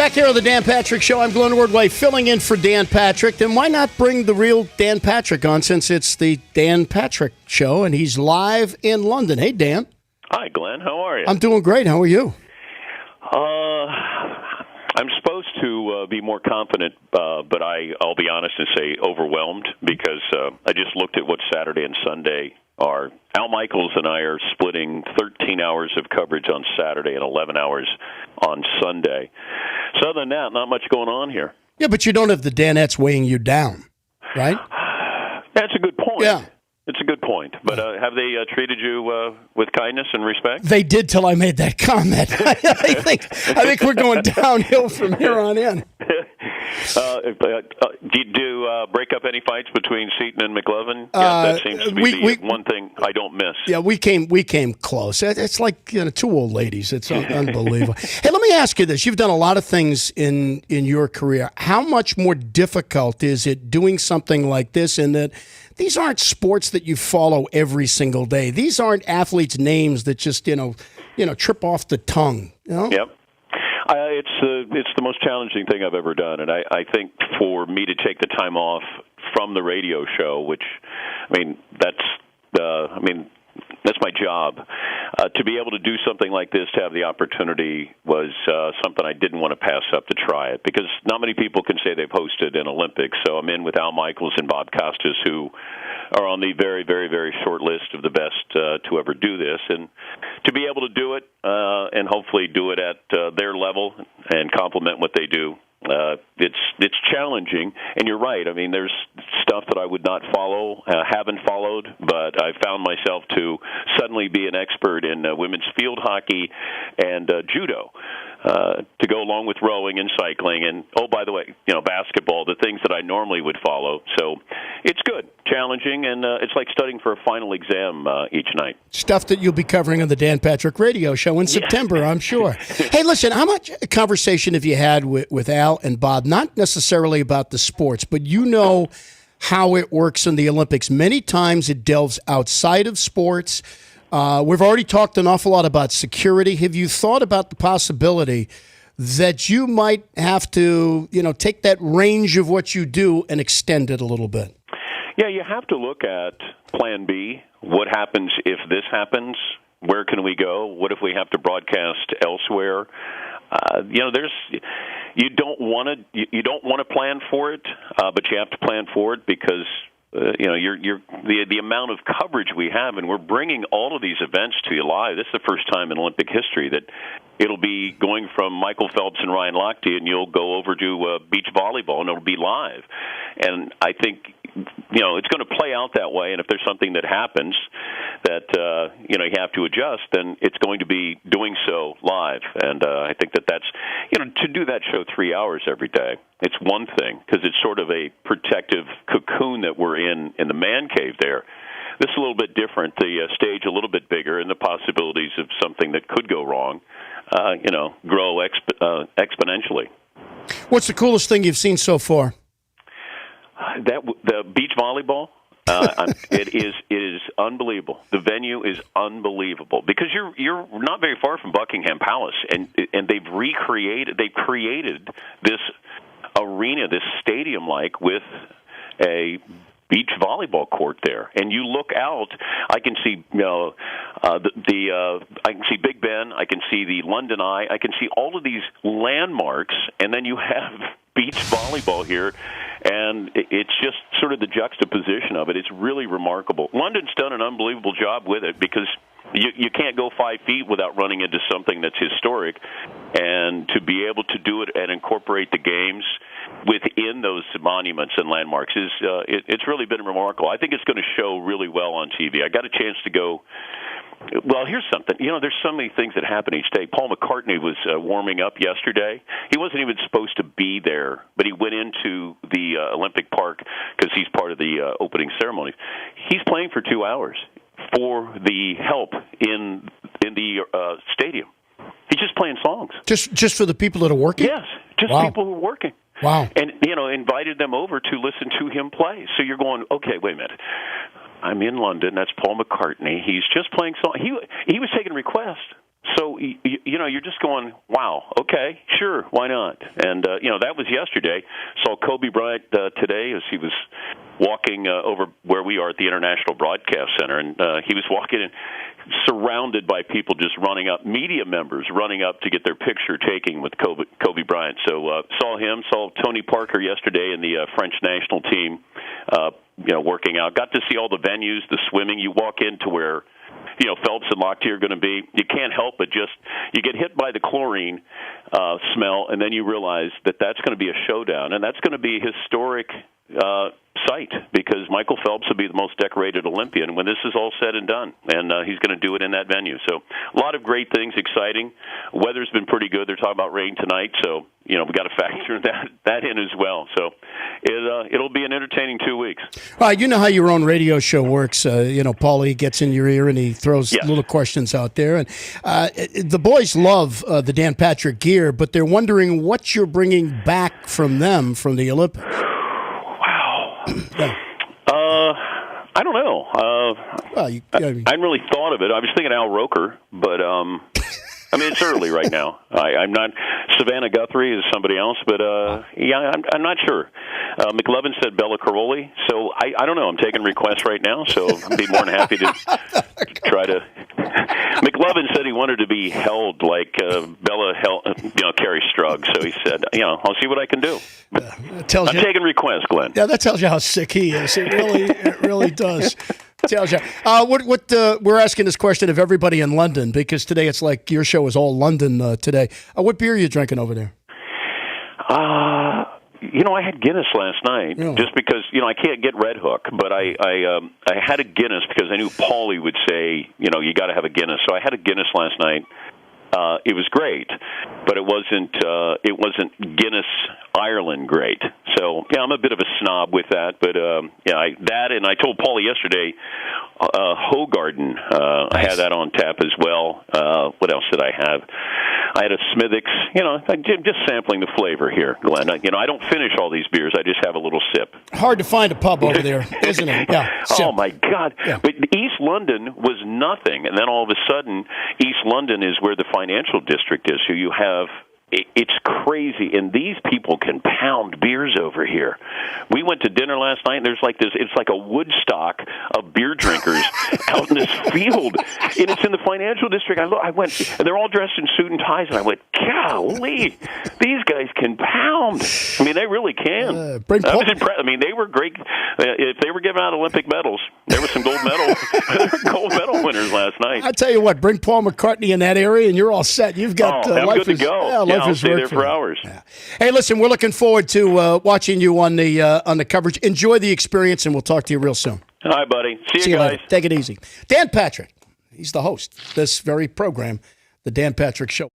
Back here on the Dan Patrick Show, I'm Glenn Wardway filling in for Dan Patrick. And why not bring the real Dan Patrick on since it's the Dan Patrick Show and he's live in London? Hey, Dan. Hi, Glenn. How are you? I'm doing great. How are you? I'm supposed to be more confident, but I'll be honest and say overwhelmed because I just looked at what Saturday and Sunday are. Al Michaels and I are splitting 13 hours of coverage on Saturday and 11 hours on Sunday. So other than that, not much going on here. Yeah, but you don't have the Danettes weighing you down, right? That's a good point. Yeah. It's a good point. But have they treated you with kindness and respect? They did till I made that comment. I think we're going downhill from here on in. Do you break up any fights between Seton and McLovin? Yeah, that seems to be the one thing I don't miss. Yeah, we came close. It's like two old ladies. It's unbelievable. Hey, let me ask you this. You've done a lot of things in your career. How much more difficult is it doing something like this in that these aren't sports that you follow every single day? These aren't athletes' names that just, trip off the tongue. You know? Yep. It's the most challenging thing I've ever done, and I think for me to take the time off from the radio show, which, that's my job. To be able to do something like this, to have the opportunity, was something I didn't want to pass up to try it, because not many people can say they've hosted an Olympics. So I'm in with Al Michaels and Bob Costas, who are on the very, very, very short list of the best to ever do this. And to be able to do it and hopefully do it at their level and complement what they do, it's challenging, and you're right. I mean, there's stuff that I would not follow, haven't followed, but I found myself to suddenly be an expert in women's field hockey and judo, to go along with rowing and cycling, and by the way, basketball, the things that I normally would follow. So it's good, challenging, and it's like studying for a final exam each night. Stuff that you'll be covering on the Dan Patrick Radio Show in September, I'm sure. Hey, listen, how much conversation have you had with Al and Bob? Not necessarily about the sports, but how it works in the Olympics. Many times it delves outside of sports. We've already talked an awful lot about security. Have you thought about the possibility that you might have to, take that range of what you do and extend it a little bit? Yeah, you have to look at Plan B. What happens if this happens? Where can we go? What if we have to broadcast elsewhere? You don't want to plan for it, but you have to plan for it because the amount of coverage we have, and we're bringing all of these events to you live. This is the first time in Olympic history that it'll be going from Michael Phelps and Ryan Lochte, and you'll go over to beach volleyball, and it'll be live. And I think it's going to play out that way. And if there's something that happens that you have to adjust, then it's going to be doing so live. And I think that's to do that show 3 hours every day. It's one thing because it's sort of a protective cocoon that we're in the man cave there. This is a little bit different. The stage a little bit bigger, and the possibilities of something that could go wrong, grow exponentially. What's the coolest thing you've seen so far? The beach volleyball. It is unbelievable. The venue is unbelievable because you're not very far from Buckingham Palace, and they've created this arena, this stadium with a beach volleyball court there, and you look out. I can see I can see Big Ben. I can see the London Eye. I can see all of these landmarks, and then you have beach volleyball here, and it's just sort of the juxtaposition of it. It's really remarkable. London's done an unbelievable job with it because you can't go 5 feet without running into something that's historic, and to be able to do it and incorporate the games within those monuments and landmarks is it's really been remarkable. I think it's going to show really well on TV. I got a chance to go. Well, here's something. There's so many things that happen each day. Paul McCartney was warming up yesterday. He wasn't even supposed to be there, but he went into the Olympic Park because he's part of the opening ceremony. He's playing for 2 hours for the help in the stadium. He's just playing songs. Just for the people that are working? Yes, just wow. People who are working. Wow. And, invited them over to listen to him play. So you're going, okay, wait a minute. I'm in London. That's Paul McCartney. He's just playing songs. He was taking requests. So you're just going, wow, okay, sure, why not? And that was yesterday. Saw Kobe Bryant today as he was walking over where we are at the International Broadcast Center, and he was walking in, surrounded by people just running up, media members running up to get their picture taken with Kobe Bryant. So saw Tony Parker yesterday in the French national team, working out. Got to see all the venues, the swimming. You walk into where Phelps and Lochte are going to be. You can't help but you get hit by the chlorine smell, and then you realize that that's going to be a showdown, and that's going to be a historic sight because Michael Phelps will be the most decorated Olympian when this is all said and done, and he's going to do it in that venue. So a lot of great things, exciting. Weather's been pretty good. They're talking about rain tonight, so we got to factor that in as well. So it'll be an entertaining 2 weeks. You know how your own radio show works. Paulie gets in your ear and he throws little questions out there. And the boys love the Dan Patrick gear, but they're wondering what you're bringing back from them from the Olympics. Wow. Yeah. I don't know. I hadn't really thought of it. I was thinking Al Roker, but it's early right now. I'm not. Savannah Guthrie is somebody else, but I'm not sure. McLovin said Bella Caroli, so I don't know. I'm taking requests right now, so I'd be more than happy to try to. McLovin said he wanted to be held like Bella held, Carrie Strug. So he said, I'll see what I can do. I'm taking requests, Glenn. Yeah, that tells you how sick he is. It really does. Tells you. We're asking this question of everybody in London because today it's like your show is all London today. What beer are you drinking over there? I had Guinness last night just because, I can't get Red Hook, but I had a Guinness because I knew Paulie would say, you got to have a Guinness. So I had a Guinness last night. It was great, but it wasn't Guinness Ireland great. So I'm a bit of a snob with that, but and I told Paulie yesterday, Hogarden, nice. I had that on tap as well. What else did I have? I had a Smithwick's. I'm just sampling the flavor here, Glenn. I don't finish all these beers. I just have a little sip. Hard to find a pub over there, isn't it? Yeah. Oh my God! Yeah. But East London was nothing, and then all of a sudden, East London is where the financial district is. So you have. It's crazy, and these people can pound beers over here. We went to dinner last night, and there's like this. It's like a Woodstock of beer drinkers out in this field, and it's in the financial district. I went, and they're all dressed in suit and ties, and I went, golly, these guys can pound. They really can. I was impressed. They were great. If they were giving out Olympic medals, there were some gold medal winners last night. I tell you what, bring Paul McCartney in that area, and you're all set. You've got I'm life good to go. Yeah, I'll stay there for hours. Yeah. Hey, listen, we're looking forward to watching you on the coverage. Enjoy the experience, and we'll talk to you real soon. All right, buddy. See you guys. Later. Take it easy. Dan Patrick, he's the host of this very program, The Dan Patrick Show.